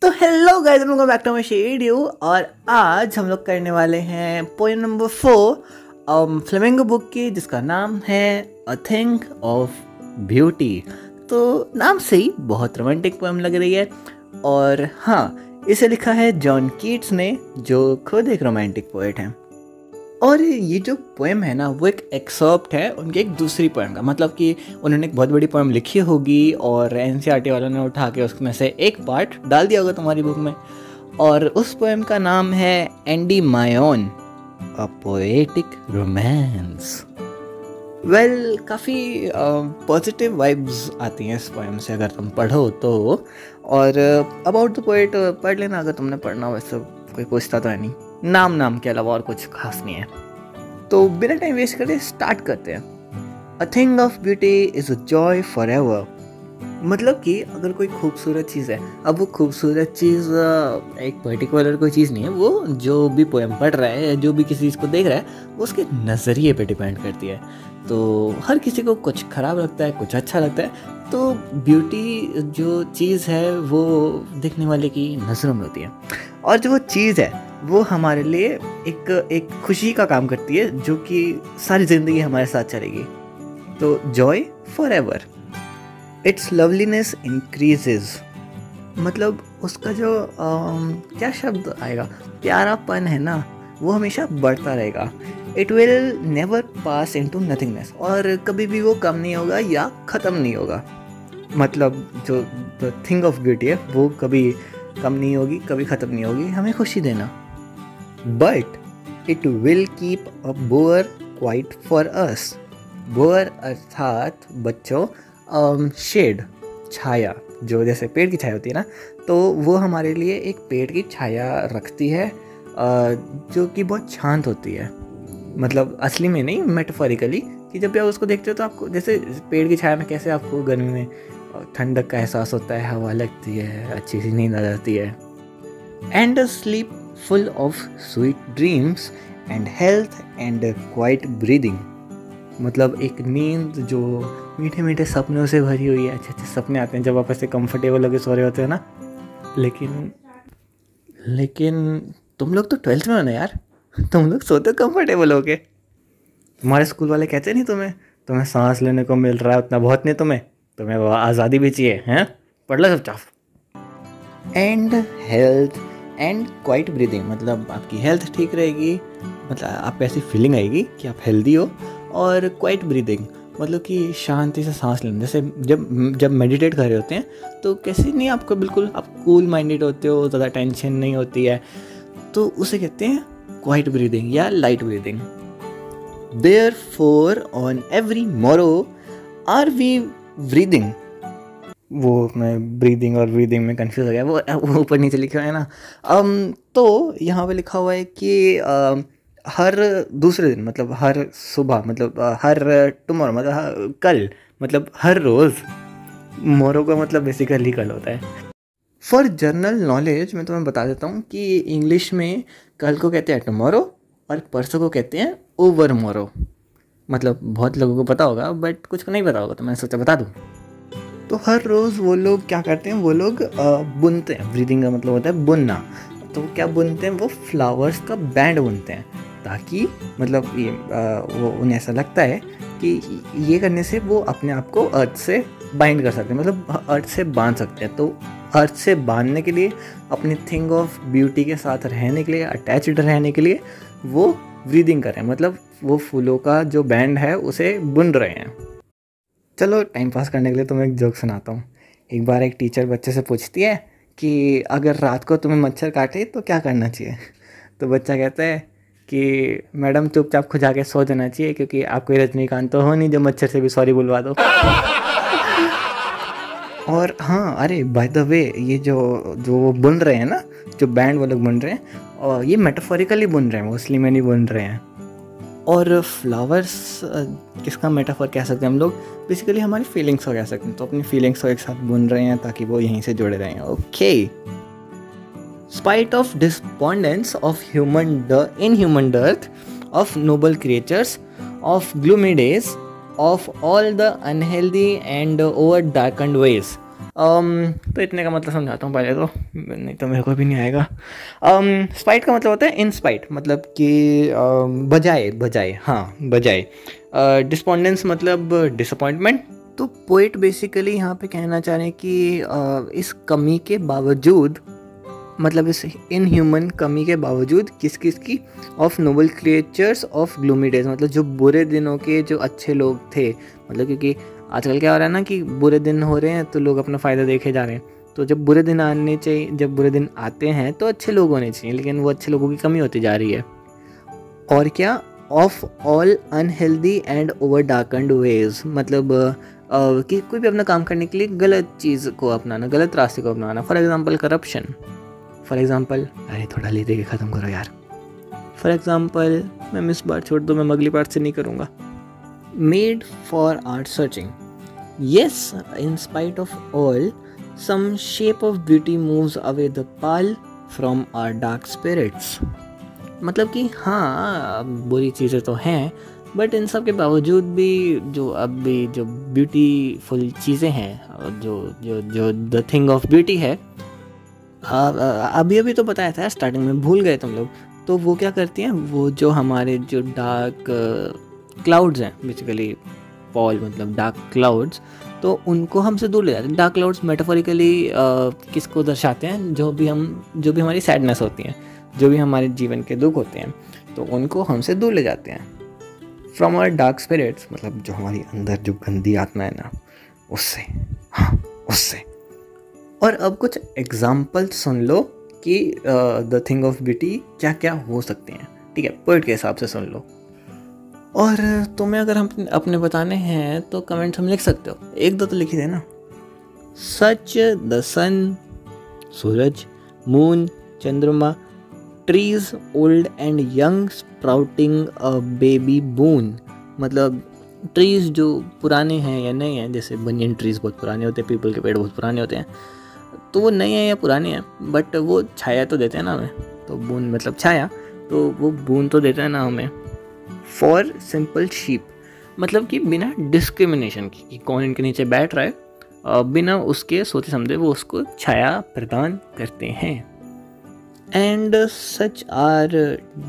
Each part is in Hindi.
तो hello guys, welcome back to my शेड्यू। और आज हम लोग करने वाले हैं पोएम नंबर 4 फ्लेमिंगो बुक की, जिसका नाम है अ थिंग ऑफ ब्यूटी। तो नाम से ही बहुत रोमांटिक पोएम लग रही है। और हाँ, इसे लिखा है जॉन कीट्स ने, जो खुद एक रोमांटिक पोएट हैं। और ये जो पोएम है ना, वो एक एक्सर्प्ट है उनकी एक दूसरी पोएम का। मतलब कि उन्होंने एक बहुत बड़ी पोएम लिखी होगी और एनसीईआरटी वालों ने उठा के उसमें से एक पार्ट डाल दिया होगा तुम्हारी बुक में। और उस पोएम का नाम है एंडीमायोन अ पोएटिक रोमांस। वेल, काफ़ी पॉजिटिव वाइब्स आती हैं इस पोएम से अगर तुम पढ़ो तो। और अबाउट द पोएट पढ़ लेना अगर तुमने पढ़ना हो, वैसे कोई पूछता तो है नहीं। नाम के अलावा और कुछ खास नहीं है। तो बिना टाइम वेस्ट करे स्टार्ट करते हैं। A thing of beauty is a joy for ever. मतलब कि अगर कोई खूबसूरत चीज़ है, अब वो खूबसूरत चीज़ एक पर्टिकुलर कोई चीज़ नहीं है, वो जो भी पोएम पढ़ रहा है, जो भी किसी चीज़ को देख रहा है, वो उसके नज़रिए पे डिपेंड करती है। तो हर किसी को कुछ ख़राब लगता है, कुछ अच्छा लगता है। तो ब्यूटी जो चीज़ है वो देखने वाले की नज़रों में होती है। और जो वो चीज़ है वो हमारे लिए एक खुशी का काम करती है, जो कि सारी ज़िंदगी हमारे साथ चलेगी। तो Joy for ever. It's loveliness increases. मतलब उसका जो क्या शब्द आएगा, प्यारापन है ना, वो हमेशा बढ़ता रहेगा। It will never pass into nothingness. और कभी भी वो कम नहीं होगा या ख़त्म नहीं होगा। मतलब जो द थिंग ऑफ ब्यूटी है वो कभी कम नहीं होगी, कभी ख़त्म नहीं होगी हमें खुशी देना। But it will keep a bower quiet for us. Bower अर्थात बच्चों, शेड, छाया, जो जैसे पेड़ की छाया होती है ना, तो वो हमारे लिए एक पेड़ की छाया रखती है, जो कि बहुत शांत होती है। मतलब असली में नहीं, मेटाफोरिकली, कि जब भी आप उसको देखते हो तो आपको जैसे पेड़ की छाया में कैसे आपको गर्मी में ठंडक का एहसास होता है, हवा लगती है, अच्छी सी नींद आ जाती है। And a slip full of sweet dreams and health and quite breathing. मतलब एक नींद जो मीठे मीठे सपनों से भरी हुई है। अच्छे अच्छे सपने आते हैं जब आप ऐसे कंफर्टेबल होकर सो रहे होते हो ना। लेकिन तुम लोग तो 12th में हो ना यार, तुम लोग सोते कंफर्टेबल होके। तुम्हारे स्कूल वाले कहते नहीं तुम्हें सांस लेने को मिल रहा है, उतना बहुत नहीं, तुम्हें वो आज़ादी भी चाहिए हैं। पढ़ लो चुपचाप। And health and quite breathing. मतलब आपकी हेल्थ ठीक रहेगी, मतलब आपको ऐसी फीलिंग आएगी कि आप हेल्दी हो। और क्वाइट ब्रीदिंग मतलब कि शांति से सांस लेना। जैसे जब मेडिटेट कर रहे होते हैं तो कैसे नहीं, आपको बिल्कुल आप कूल माइंडेड होते हो, ज़्यादा टेंशन नहीं होती है, तो उसे कहते हैं क्वाइट ब्रीदिंग या light breathing. Therefore on every morrow are we breathing। वो मैं ब्रीदिंग और ब्रीदिंग में कंफ्यूज हो गया, वो ऊपर नीचे लिखा है ना। तो यहाँ पे लिखा हुआ है कि हर दूसरे दिन, मतलब हर सुबह, मतलब हर टुमारो, मतलब कल, मतलब हर रोज़। मोरो का मतलब बेसिकली कल होता है। फॉर जनरल नॉलेज मैं तुम्हें बता देता हूँ कि इंग्लिश में कल को कहते हैं टुमारो और परसों को कहते हैं ओवर मोरो। मतलब बहुत लोगों को पता होगा बट कुछ को नहीं पता होगा, तो मैंने सोचा बता दूँ। तो हर रोज़ वो लोग क्या करते हैं, वो लोग बुनते हैं। ब्रीदिंग का मतलब होता है बुनना। तो क्या बुनते हैं, वो फ्लावर्स का बैंड बुनते हैं, ताकि मतलब ये वो उन्हें ऐसा लगता है कि ये करने से वो अपने आप को अर्थ से बाइंड कर सकते हैं, मतलब अर्थ से बांध सकते हैं। तो अर्थ से बांधने के लिए, अपनी थिंग ऑफ ब्यूटी के साथ रहने के लिए, अटैच्ड रहने के लिए वो ब्रीदिंग कर रहे हैं। मतलब वो फूलों का जो बैंड है उसे बुन रहे हैं। चलो टाइम पास करने के लिए तुम्हें एक जोक सुनाता हूँ। एक बार एक टीचर बच्चे से पूछती है कि अगर रात को तुम्हें मच्छर काटे तो क्या करना चाहिए। तो बच्चा कहता है कि मैडम चुपचाप खुद जाके सो जाना चाहिए, क्योंकि आप कोई रजनीकांत तो हो नहीं जो मच्छर से भी सॉरी बुलवा दो। और हाँ, अरे बाय द वे, ये जो वो बुन रहे हैं ना, जो बैंड वो लोग बुन रहे हैं, और ये मेटाफोरिकली बुन रहे हैं, मोस्टली में नहीं बुन रहे हैं। और फ्लावर्स किसका मेटाफोर कह सकते हैं हम लोग, बेसिकली हमारी फीलिंग्स को कह सकते हैं। तो अपनी फीलिंग्स को एक साथ बुन रहे हैं ताकि वो यहीं से जुड़े रहें। Okay. Spite of despondence of human dearth, of noble creatures, of gloomy days, of all the unhealthy and over darkened ways, तो इतने का मतलब समझाता हूँ पहले तो, नहीं तो मेरे को भी नहीं आएगा। स्पाइट का मतलब होता है इन स्पाइट, मतलब कि बजाय बजाय, हाँ बजाय। डिस्पोंडेंस मतलब डिसअपॉइंटमेंट। तो पोइट बेसिकली यहाँ पे कहना चाह रहे हैं कि इस कमी के बावजूद, मतलब इस इनह्यूमन कमी के बावजूद किस किस की, of noble creatures of gloomy days, मतलब जो बुरे दिनों के जो अच्छे लोग थे, मतलब क्योंकि आजकल क्या हो रहा है ना कि बुरे दिन हो रहे हैं तो लोग अपना फ़ायदा देखे जा रहे हैं। तो जब बुरे दिन आने चाहिए, जब बुरे दिन आते हैं तो अच्छे लोग होने चाहिए, लेकिन वो अच्छे लोगों की कमी होती जा रही है। और क्या, of all unhealthy and over darkened ways, मतलब कि कोई भी अपना काम करने के लिए गलत चीज़ को अपनाना, गलत रास्ते को अपनाना। For example corruption, for example, अरे थोड़ा ले दे के ख़त्म करो यार। फॉर एग्जाम्पल, मैम इस बार छोड़ दो, मैं अगली बार से नहीं करूँगा। Made for our searching, yes in spite of all some shape of beauty moves away the pall from our dark spirits, मतलब कि हाँ बुरी चीज़ें तो हैं, बट इन सब के बावजूद भी जो अब भी जो ब्यूटीफुल चीज़ें हैं, जो जो जो द थिंग ऑफ ब्यूटी है, अभी अभी तो बताया था स्टार्टिंग में, भूल गए तुम लोग। तो वो क्या करती हैं, वो जो हमारे जो डार्क क्लाउड्स हैं, बेसिकली पॉल मतलब डार्क क्लाउड्स, तो उनको हमसे दूर ले जाते हैं। डार्क क्लाउड्स मेटाफोरिकली किसको दर्शाते हैं, जो भी हमारी सैडनेस होती हैं, जो भी हमारे जीवन के दुख होते हैं, तो उनको हमसे दूर ले जाते हैं। फ्रॉम आवर डार्क स्पिरिट्स, मतलब जो हमारी अंदर जो गंदी आत्मा है ना, उससे, हाँ उससे। और अब कुछ एग्जाम्पल सुन लो कि द थिंग ऑफ ब्यूटी क्या क्या हो सकते हैं, ठीक है, पोइट के हिसाब से सुन लो। और तुम्हें अगर हम अपने बताने हैं तो कमेंट्स में लिख सकते हो, एक दो तो लिख ही देना। सच द सन, सूरज, मून, चंद्रमा, trees old and young sprouting a baby boon, मतलब ट्रीज जो पुराने हैं या नए हैं, जैसे बनियन ट्रीज बहुत पुराने होते हैं, पीपल के पेड़ बहुत पुराने होते हैं, तो वो नए हैं या पुराने हैं, बट वो छाया तो देते हैं ना हमें, तो बून मतलब छाया, तो वो बून तो देता है ना हमें। फॉर सिंपल शीप, मतलब कि बिना डिस्क्रिमिनेशन की कि कौन इनके नीचे बैठ रहा है, बिना उसके सोचे समझे वो उसको छाया प्रदान करते हैं। And such are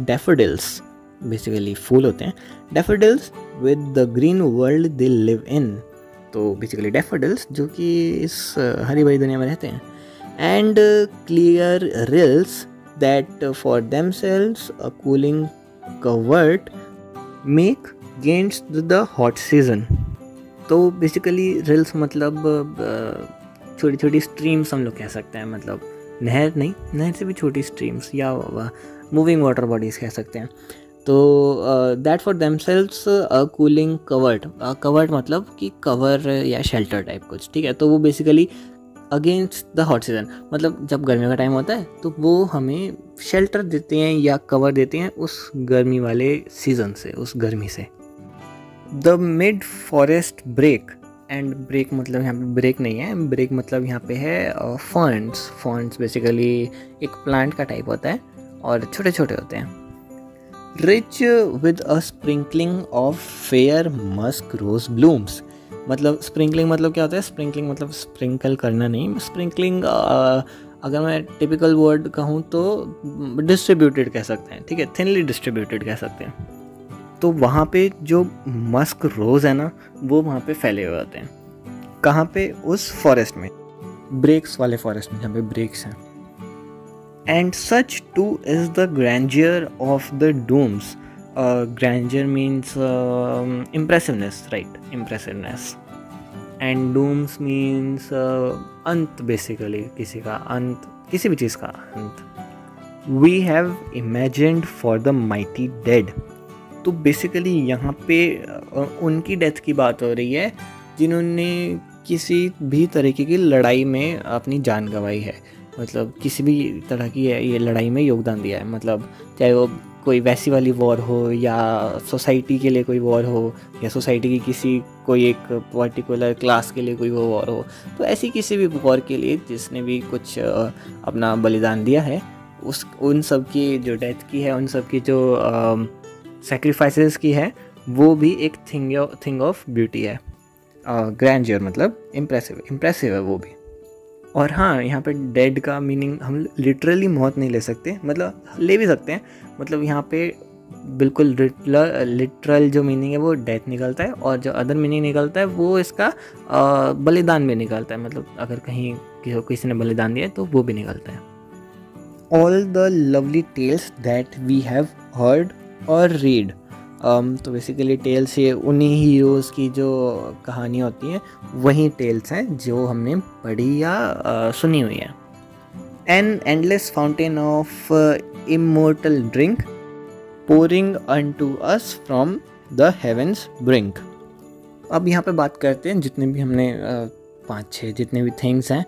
daffodils, basically फूल होते हैं, daffodils with the green world they live in, तो बेसिकली डैफोडिल्स जो कि इस हरी भरी दुनिया में रहते हैं। And clear rills that for themselves a cooling covert make gainst the hot season, तो बेसिकली रिल्स मतलब छोटी छोटी स्ट्रीम्स हम लोग कह सकते हैं, मतलब नहर नहीं, नहर से भी छोटी स्ट्रीम्स या मूविंग वाटर बॉडीज़ कह सकते हैं। तो that for themselves a cooling covert, covert मतलब कि कवर या शेल्टर टाइप कुछ, ठीक है। तो वो basically against the hot season, मतलब जब गर्मी का टाइम होता है तो वो हमें शेल्टर देते हैं या कवर देते हैं उस गर्मी वाले सीजन से, उस गर्मी से। The mid forest brake, and brake मतलब यहाँ पे ब्रेक नहीं है, ब्रेक मतलब यहाँ पे है फर्न्स। फर्न्स बेसिकली एक प्लांट का टाइप होता है और छोटे छोटे होते हैं। Rich with a sprinkling of fair musk rose blooms, मतलब स्प्रिंकलिंग मतलब क्या होता है, स्प्रिंकलिंग मतलब स्प्रिंकल करना नहीं, स्प्रिंकलिंग अगर मैं टिपिकल वर्ड कहूँ तो डिस्ट्रीब्यूटेड कह सकते हैं, ठीक है, थिनली डिस्ट्रीब्यूटेड कह सकते हैं। तो वहाँ पे जो मस्क रोज़ है ना, वो वहाँ पे फैले हुए होते हैं। कहाँ पे, उस फॉरेस्ट में, ब्रेक्स वाले फॉरेस्ट में जहाँ पे ब्रेक्स हैं। And such too is the grandeur of the dooms, grandeur means impressiveness, right, impressiveness. And dooms means अंत, बेसिकली किसी का अंत, किसी भी चीज़ का अंत। We have imagined for the mighty dead, तो बेसिकली यहाँ पे उनकी डेथ की बात हो रही है जिन्होंने किसी भी तरीके की लड़ाई में अपनी जान गंवाई है, मतलब किसी भी तरह की ये लड़ाई में योगदान दिया है, मतलब चाहे वो कोई वैसी वाली वॉर हो या सोसाइटी के लिए कोई वॉर हो या सोसाइटी की किसी कोई एक पर्टिकुलर क्लास के लिए कोई वो वॉर हो, तो ऐसी किसी भी वॉर के लिए जिसने भी कुछ अपना बलिदान दिया है, उन सब की जो डेथ की है, उन सब की जो सेक्रीफाइसेस की है, वो भी एक थिंग ऑफ ब्यूटी है। ग्रैंडियर मतलब इम्प्रेसिव है वो भी। और हाँ, यहाँ पे डेड का मीनिंग हम लिटरली मौत नहीं ले सकते, मतलब ले भी सकते हैं, मतलब यहाँ पे बिल्कुल लिटरल जो मीनिंग है वो डेथ निकलता है, और जो अदर मीनिंग निकलता है वो इसका बलिदान भी निकलता है, मतलब अगर कहीं किसी ने बलिदान दिया है तो वो भी निकलता है। All the lovely tales that we have heard or read, तो बेसिकली टेल्स ये उन्हीं हीरोज़ की जो कहानियाँ होती हैं वही टेल्स हैं जो हमने पढ़ी या सुनी हुई है। An endless fountain of immortal drink pouring unto us from the heaven's brink. अब यहाँ पे बात करते हैं जितने भी हमने 5-6 जितने भी थिंग्स हैं,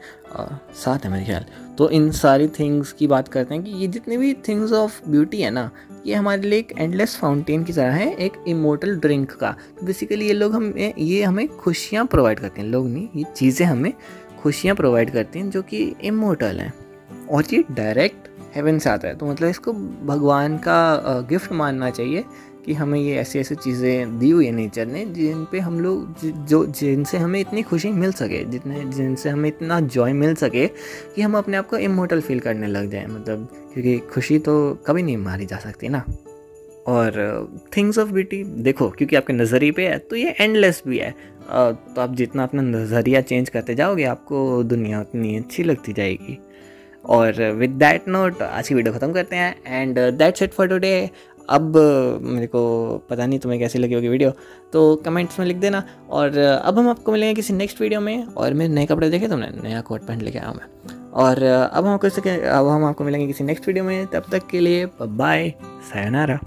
7 है मेरे ख्याल, तो इन सारी थिंग्स की बात करते हैं कि ये जितने भी थिंग्स ऑफ ब्यूटी है ना, ये हमारे लिए एक एंडलेस फाउंटेन की तरह है, एक इमोर्टल ड्रिंक का। तो बेसिकली ये हमें खुशियाँ प्रोवाइड करते हैं, लोग नहीं, ये चीज़ें हमें खुशियाँ प्रोवाइड करती हैं जो कि इमोर्टल हैं, और ये डायरेक्ट हेवन से आता है। तो मतलब इसको भगवान का गिफ्ट मानना चाहिए कि हमें ये ऐसी ऐसी चीज़ें दी हुई है नेचर ने, जिन पे हम लोग जिनसे हमें इतनी खुशी मिल सके, जिनसे हमें इतना जॉय मिल सके कि हम अपने आप को इमोर्टल फील करने लग जाएं, मतलब क्योंकि खुशी तो कभी नहीं मारी जा सकती ना। और थिंग्स ऑफ ब्यूटी देखो, क्योंकि आपके नज़रिए पे है तो ये एंडलेस भी है, तो आप जितना अपना नज़रिया चेंज करते जाओगे आपको दुनिया उतनी अच्छी लगती जाएगी। और विद दैट नोट आज की वीडियो ख़त्म करते हैं, and that's it for today. अब मेरे को पता नहीं तुम्हें कैसी लगी होगी वीडियो, तो कमेंट्स में लिख देना। और अब हम आपको मिलेंगे किसी नेक्स्ट वीडियो में। और मेरे नए कपड़े देखे तुमने, नया कोट पैंट लेके आया हूँ मैं। और अब हम आपको मिलेंगे किसी नेक्स्ट वीडियो में, तब तक के लिए बाय, सायोनारा।